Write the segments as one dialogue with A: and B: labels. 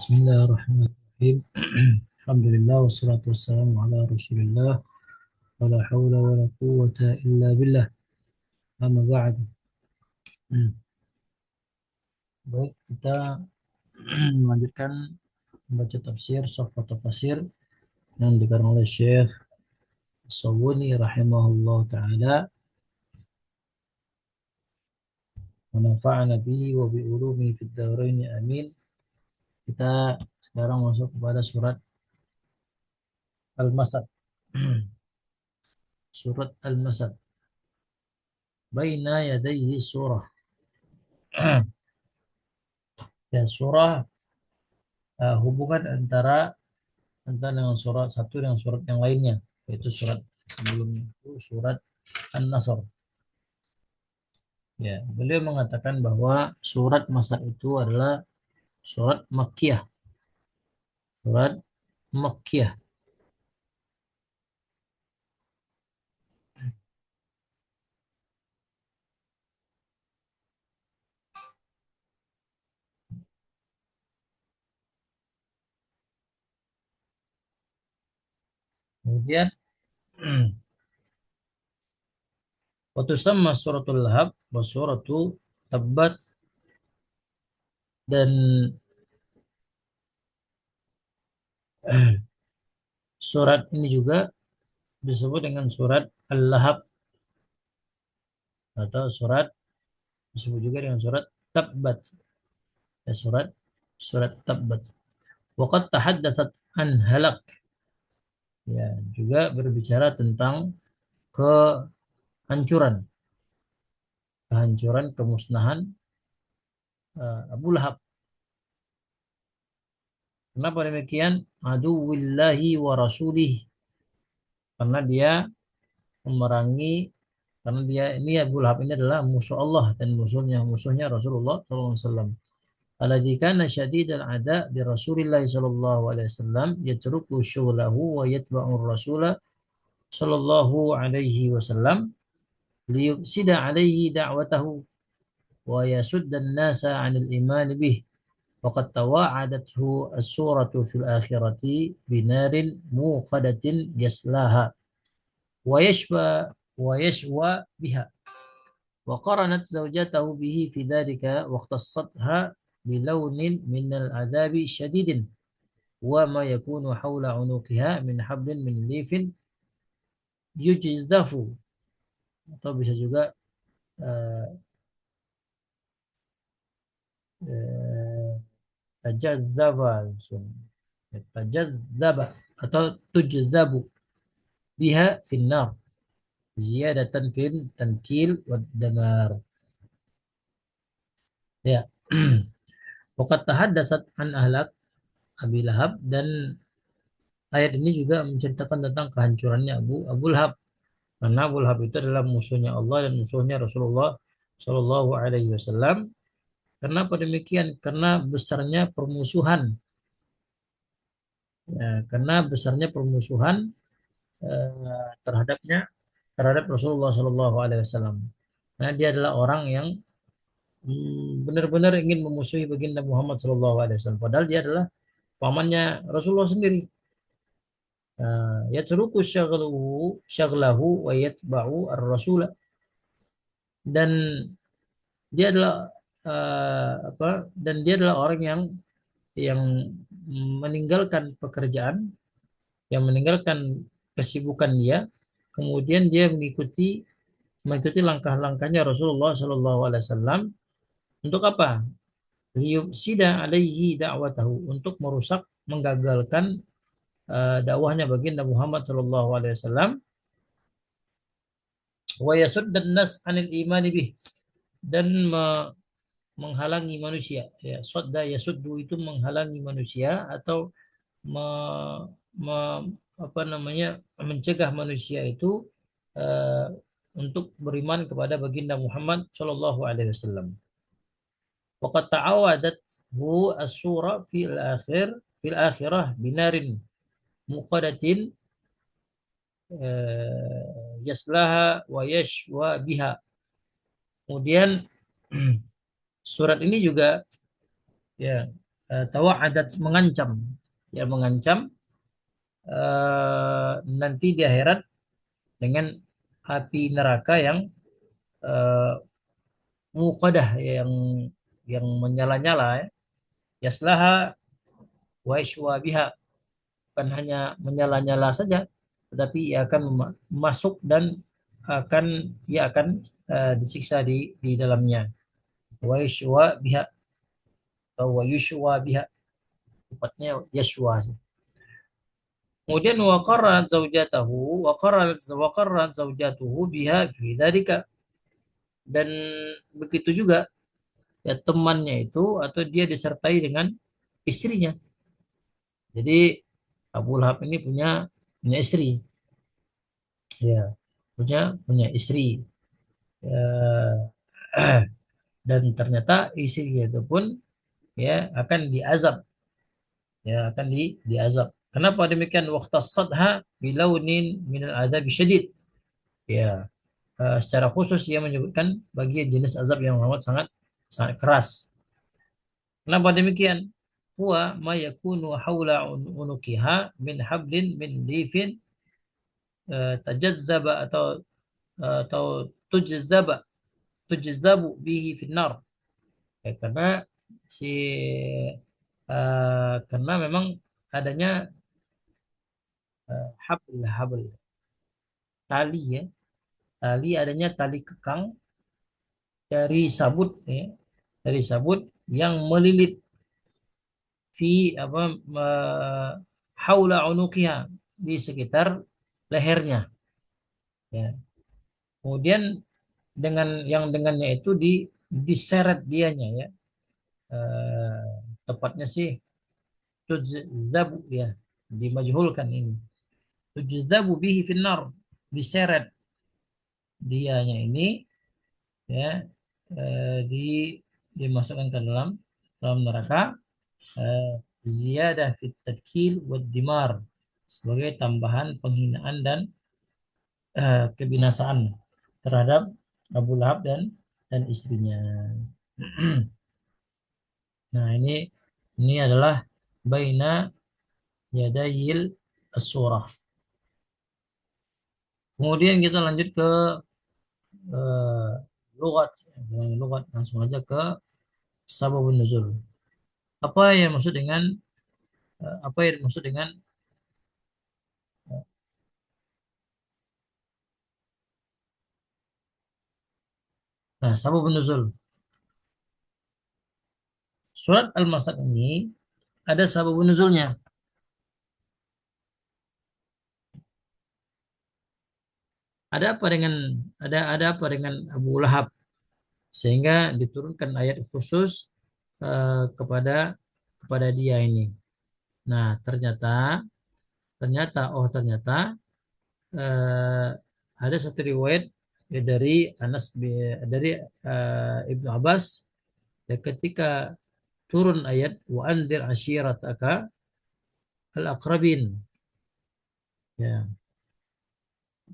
A: Bismillahirrahmanirrahim. Alhamdulillah wassalatu wassalamu ala Rasulillah wala haula wala quwwata illa billah. Amma ba'd. Hmm. Baik, kita melanjutkan membaca tafsir Safat Tafsir yang dikarang oleh Syekh As-Sawuni rahimahullah taala wa nafa'ana bihi wa bi ulumi fid dharain amin. Kita sekarang masuk kepada surat Al-Masad. Surat Al-Masad. Baina yadayhi surah. Ya, surah hubungan antara dengan surat satu dengan surat yang lainnya, yaitu surat sebelumnya itu surat An-Nasr. Ya, beliau mengatakan bahwa surat Masad itu adalah surat Makkiyah. Surat Makkiyah. Kemudian waktu sama suratul Lahab wa suratul Tabbat, dan surat ini juga disebut dengan surat Al-Lahab, atau surat disebut juga dengan surat Tabbat. Ya, surat Tabbat. Waqad tahaddatsat an halak. Ya, juga berbicara tentang kehancuran, kemusnahan Abu Lahab. Kenapa demikian? Aduwillahi wa rasulih. Karena dia memerangi, karena dia ini Abu Lahab ini adalah musuh Allah dan musuhnya Rasulullah SAW. Alladzi kana syadidal ada di Rasulillah sallallahu alaihi wasallam yatruku syughlahu wa yatba'u rasula sallallahu alaihi wasallam liyufsida alaihi da'watahu wa yasuddan nasa 'anil iman bih. Waqad tawa'adathu as-suratu fil akhirati binarin muqadatin yaslaha wa yashwa biha. Wa qaranat zawjatahu bihi fi dhalika wa ikhtassatha bilawnin min al-'adhabi syadidin wa ma yakunu hawla 'unuqiha min hablin min lifin yujdafu, atau bisa juga uh, uh, tajazzaba, tajazzaba atau tujzabu biha finnar ziyadatan fil tankil wad damar. Ya. Waqad tahaddatsat an ahlak Abi Lahab, dan ayat ini juga menceritakan tentang kehancurannya Abu Lahab, karena Abu Lahab itu adalah musuhnya Allah dan musuhnya Rasulullah Shallallahu Alaihi Wasallam. Kenapa demikian? Karena besarnya permusuhan, ya, karena besarnya permusuhan terhadap Rasulullah Shallallahu Alaihi Wasallam. Karena dia adalah orang yang benar-benar ingin memusuhi baginda Muhammad Shallallahu Alaihi Wasallam. Padahal dia adalah pamannya Rasulullah sendiri. Yatruku syaglahu wa yatba'u ar-rasul, dan dia adalah dan dia adalah orang yang meninggalkan pekerjaan, yang meninggalkan kesibukan dia, kemudian dia mengikuti langkah-langkahnya Rasulullah Shallallahu Alaihi Wasallam. Untuk apa? Liyufsida alaihi da'watahu, untuk merusak, menggagalkan dakwahnya baginda Muhammad Shallallahu Alaihi Wasallam. Wa yasuddan nas anil imani bih, dan menghalangi manusia. Ya, sodda yasuddu itu menghalangi manusia, atau me, me, apa namanya, mencegah manusia itu uh, untuk beriman kepada baginda Muhammad Shallallahu Alaihi Wasallam. Waqad ta'awadathu as-sura fil akhirah binarin muqadatin yaslaha wa yashwa biha. Kemudian surat ini juga, ya, tawa'adat, mengancam, ya mengancam nanti di akhirat dengan api neraka yang eh, muqadah, yang menyala-nyala, ya. Yaslaha wa yashwa biha, bukan hanya menyala-nyala saja, tetapi ia akan masuk dan ia akan disiksa di dalamnya. Wa yashwa biha atau wa yushwa biha, tepatnya yashwa. Kemudian waqarrat zaujatuhu biha fi dzalika, dan begitu juga ya temannya itu atau dia disertai dengan istrinya. Jadi Abu Lahab ini punya istri, ya, punya punya istri. Ya, dan ternyata istrinya itu pun ya akan diazab, diazab. Kenapa demikian? Waqtasadha bilaunin minal adzab syadid. Ya, secara khusus ia menyebutkan bagian jenis azab yang amat sangat sangat keras. Kenapa demikian? Huwa ma yakunu haula unukiha min hablin min lifin tajazzaba atau tujzaba tujzabu bihi finnar. Ya, si karena memang adanya habl tali, ya, adanya tali kekang dari sabut, ya, dari sabut yang melilit fi apa haula unukiha, di sekitar lehernya, ya. Kemudian dengannya itu diseret dianya, ya. Eh, Tepatnya sih tujzabu, ya, dimajhulkan ini. Tujzabu bihi finnar, diseret dianya ini, ya, di dimasukkan ke dalam dalam neraka, eh, ziyadah fit tadkil wad dimar, sebagai tambahan penghinaan dan kebinasaan terhadap Abu Lahab dan istrinya. Nah, ini adalah baina yadayil as-surah. Kemudian kita lanjut ke eh, lugat. Dengan lugat langsung aja ke sababun nuzul. Apa yang maksud dengan nah, sababun nuzul. Surat Al-Masad ini ada sababun nuzulnya. Ada apa dengan Abu Lahab sehingga diturunkan ayat khusus kepada dia ini. Nah, ternyata eh, ada satu riwayat, ya, dari Ibnu Abbas, ya, ketika turun ayat wa anzir ashirataka al-aqrabin, ya,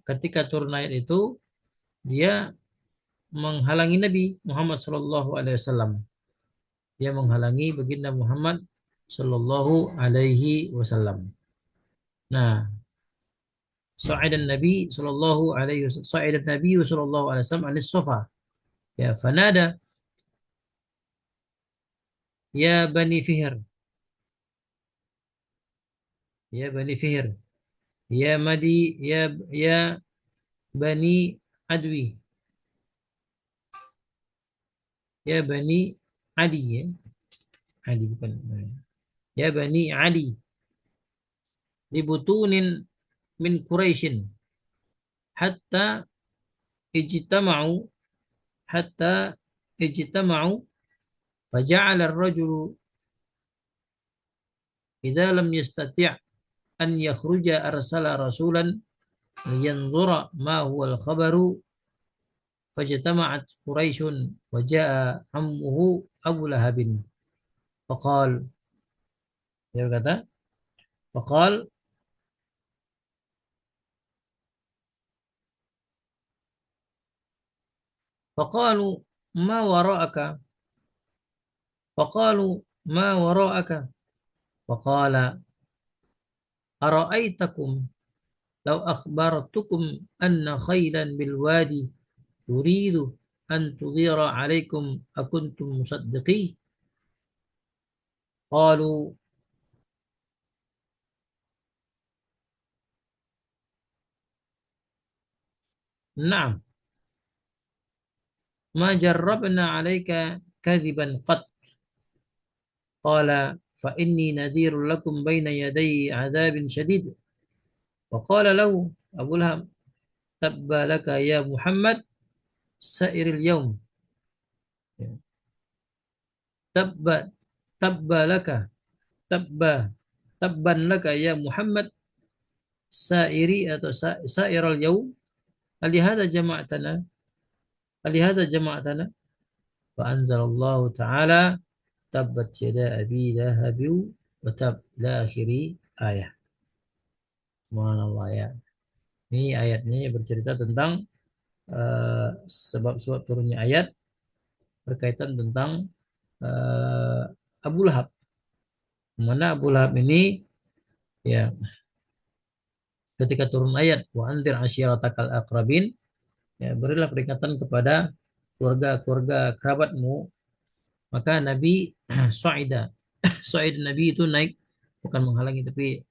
A: ketika turun ayat itu dia menghalangi Nabi Muhammad sallallahu alaihi wasallam, dia menghalangi baginda Muhammad sallallahu alaihi wasallam. Nah, Sa'idan Nabi sallallahu alaihi wasallam alis sofa, ya, fanada ya bani Fihr, ya bani Fihr, ya madi, ya bani Adwi, ya bani Adi, ya, Adi bukan, ya bani Adi, libutunin min Quraisyin hatta ijtama'u hatta ijtama'u faja'ala ar-rajulu idza lam yastati' an yakhruja arsala rasulan liyanzura ma huwa al-khabaru fajtama'at Quraisyun wa ja'a ammuhu Abu Lahabin faqal, dia berkata, faqal faqalu ma wara'aka, faqalu ma wara'aka. Faqala ara'aitakum law akhbartukum anna khaylan bil wadi turidu an tughira alaikum akuntum musaddiqi. Qalu na'am ma jarrabna alaika kadhiban qat. Qala fa inni nadhirun lakum baina yaday adzabin syadid. Wa qala lahu Abu Lahab tabba laka ya Muhammad sairil yaum. Tabba tabba laka tabba tabban laka ya Muhammad sairi atau sairal yaum. Alihada jama'atana alihada jama'atana fa anzalallahu ta'ala tabbat yada abi lahab wa tab la akhiri ayat. Subhanallah ya. Ini ayat ini bercerita tentang sebab-sebab turunnya ayat berkaitan tentang eh, Abu Lahab. Mana Abu Lahab ini ya ketika turun ayat wa anzir asyiratakal aqrabin, ya berilah peringatan kepada keluarga-keluarga kerabatmu. Maka Nabi Suaida Suaid Nabi itu naik, bukan menghalangi tapi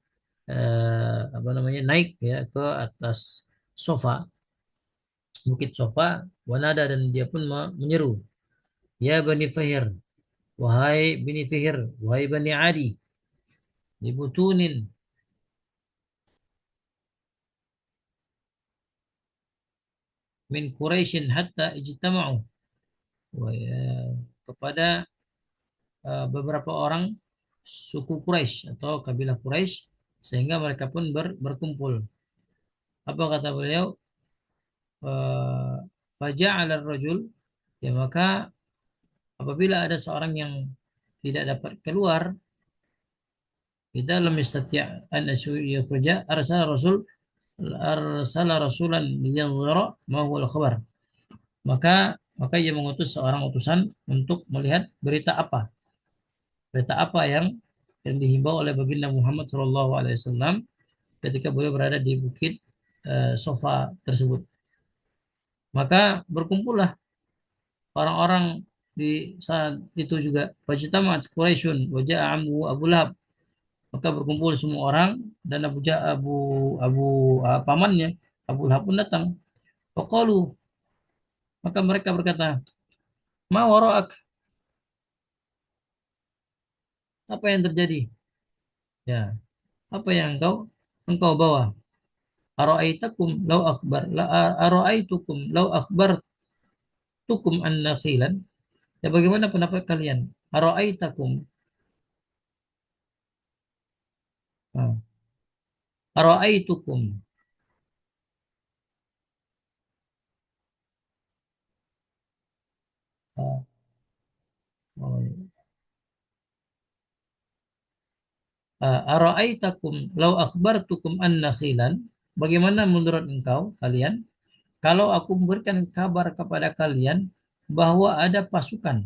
A: apa namanya, naik ya ke atas sofa, bukit sofa, wanada, dan dia pun menyeru, ya Bani Fihir, wahai Bani Fihir, wahai Bani Adi, dibutunin min Quraisyin hatta ijtama'u. Kepada beberapa orang suku Quraisy atau kabilah Quraisy sehingga mereka pun berkumpul. Apa kata beliau? Faja'ala ar-rajul, ya maka apabila ada seorang yang tidak dapat keluar, kita lam yastati' an yakhruja, arsala rasulan liyanzura ma huwa al-khabar. Maka ia mengutus seorang utusan untuk melihat berita apa yang dihimbau oleh baginda Muhammad SAW ketika beliau berada di bukit sofa tersebut. Maka berkumpullah orang-orang di saat itu juga. Fajtama'at Quraisyun wa ja'a ammu Abu Lahab. Maka berkumpul semua orang dan Abu Abu pamannya Abu Lahab pun datang. Faqalu, maka mereka berkata, ma wara'ak, apa yang terjadi? Ya, apa yang engkau bawa? Ara'aitakum law akhbar la ara'aitukum law akhbartukum anna khilan. Ya, bagaimana pendapat kalian? Ara'aitakum, ah, ara'aitukum, ah, oh, ara'aitakum law akhbartukum anna khilan. Bagaimana menurut engkau kalian kalau aku memberikan kabar kepada kalian bahwa ada pasukan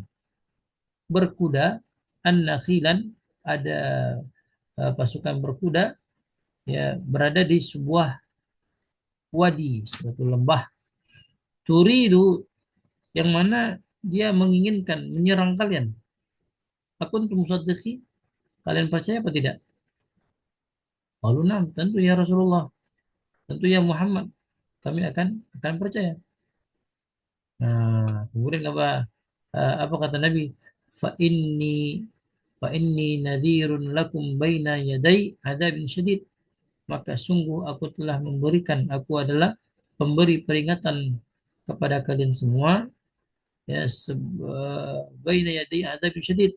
A: berkuda, anna khilan, ada pasukan berkuda, ya berada di sebuah wadi, suatu lembah, turidu, yang mana dia menginginkan menyerang kalian. Akuntum musaddiqi, kalian percaya apa tidak? Qalu na'am, tentu ya Rasulullah, tentu ya Muhammad, kami akan percaya. Nah, kemudian apa kata Nabi? Fa inni nadhirun lakum baina yaday adzabin syadid. Maka sungguh aku adalah pemberi peringatan kepada kalian semua, ya baina yaday adzabin syadid,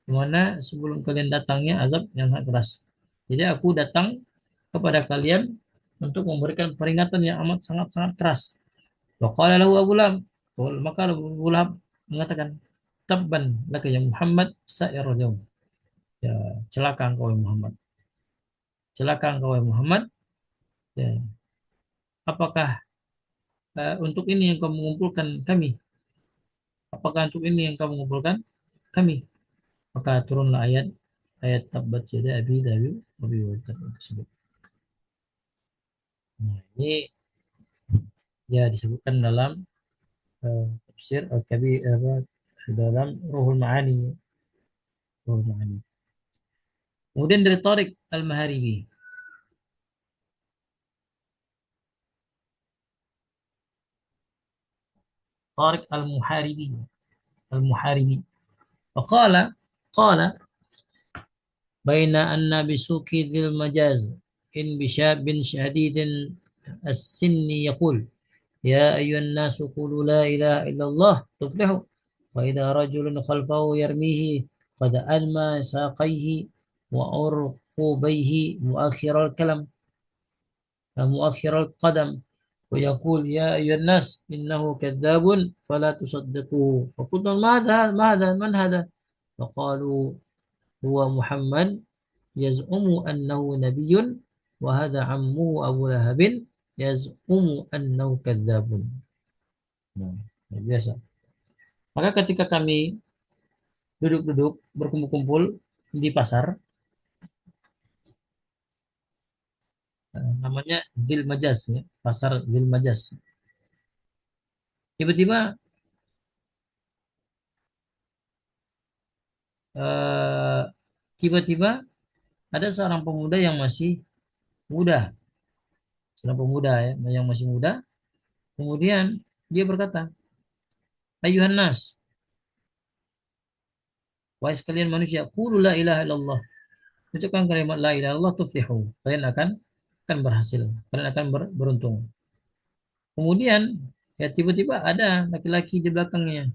A: di mana sebelum kalian datangnya azab yang sangat keras. Jadi aku datang kepada kalian untuk memberikan peringatan yang amat sangat-sangat keras. Wa qala lahu Abu Lahab, maka Abu Lahab mengatakan, tabban laka ya Muhammad sa'irul yaum. Ya, celaka engkau ya Muhammad. Celaka engkau ya Muhammad. Ya, apakah untuk ini yang kau mengumpulkan kami? Apakah untuk ini yang kau mengumpulkan kami? maka turunlah ayat ayat tabat yada abi dabi abi watab tersebut. Nah, ini ya disebutkan dalam tafsir al-kabir apa dalam Ruhul Ma'ani. Ruhul Ma'ani. Kemudian dari Tariq Al-Maharibi. Tariq Al-Muharibi. Al-Muharibi. فقال قال بين أن بسوق ذي المجاز إن بشاب شديد السن يقول يا أيها الناس قولوا لا إله إلا الله تفلحوا وإذا رجل خلفه يرميه قد أدمى ساقيه وأرقبيه مؤخر الكلم مؤخر القدم ويقول يا أيها الناس إنه كذاب فلا تصدقوه فقلنا ماذا من هذا فقالوا هو محمد يزعم أنه نبي وهذا عمه أبو لهب يزعم أنه كذاب. Nah, biasa. Maka ketika kami duduk-duduk berkumpul-kumpul di pasar, namanya Dil Majas ya, pasar Dil Majas. Tiba-tiba eh, tiba-tiba ada seorang pemuda yang masih muda, seorang pemuda ya, yang masih muda. Kemudian dia berkata, Ayuhan nas, wahai sekalian manusia, qulu la ilaha illallah. Ucapkan kalimat la ilaha illallah tuflihu. Kalian akan berhasil. Kalian akan beruntung. Kemudian ya tiba-tiba ada laki-laki di belakangnya.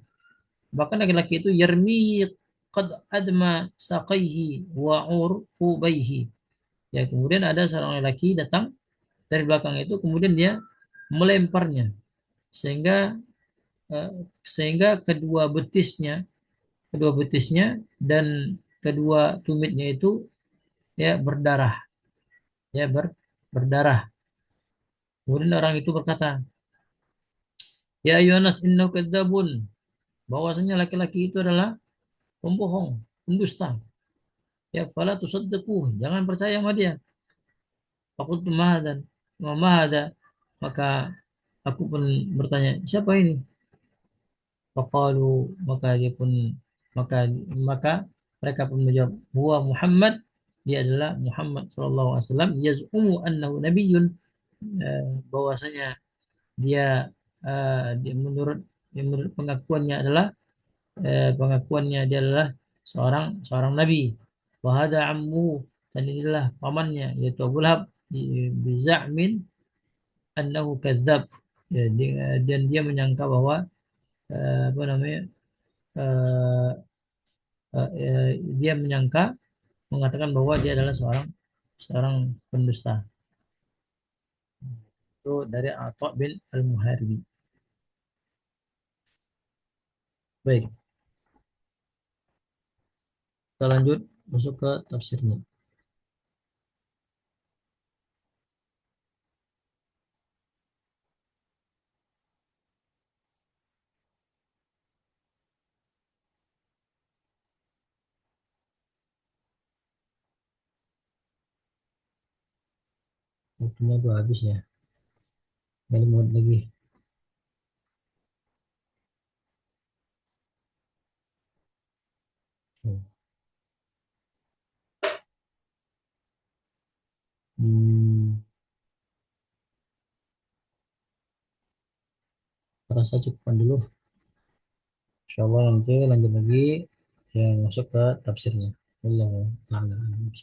A: Bahkan laki-laki itu yarmi qad adma saqaihi wa urqubaihi. Ya, kemudian ada seorang laki datang dari belakang itu kemudian dia melemparnya sehingga eh, sehingga kedua betisnya dan kedua tumitnya itu ya berdarah ya berdarah. Kemudian orang itu berkata, Ya Yohanes innahu kadzabun. Bahwasanya laki-laki itu adalah pembohong, pendusta. Ya fala tusaddiqu, jangan percaya sama dia. Faqultu mahadan wa mahada. Maka aku pun bertanya, siapa ini? Faqalu maka dia pun maka maka mereka pun menjawab, huwa Muhammad, dia adalah Muhammad sallallahu alaihi wasallam yaz'umu annahu nabiyyun, bahwasanya dia menurut pengakuannya adalah pengakuannya dia adalah seorang seorang nabi. Wahada ammu, dan inilah pamannya yaitu Abu Lahab biza'min annahu kadzab, ya, dan dia menyangka bahwa apa namanya eh, dia menyangka mengatakan bahwa dia adalah seorang seorang pendusta. Itu dari Atha bin Al-Muharibi. Baik, kita lanjut masuk ke tafsirnya. Waktunya udah habis ya. Ini mau lagi. Hmm, rasa cukupan dulu. Insya Allah nanti lanjut lagi yang masuk ke tafsirnya. Allah a'lam.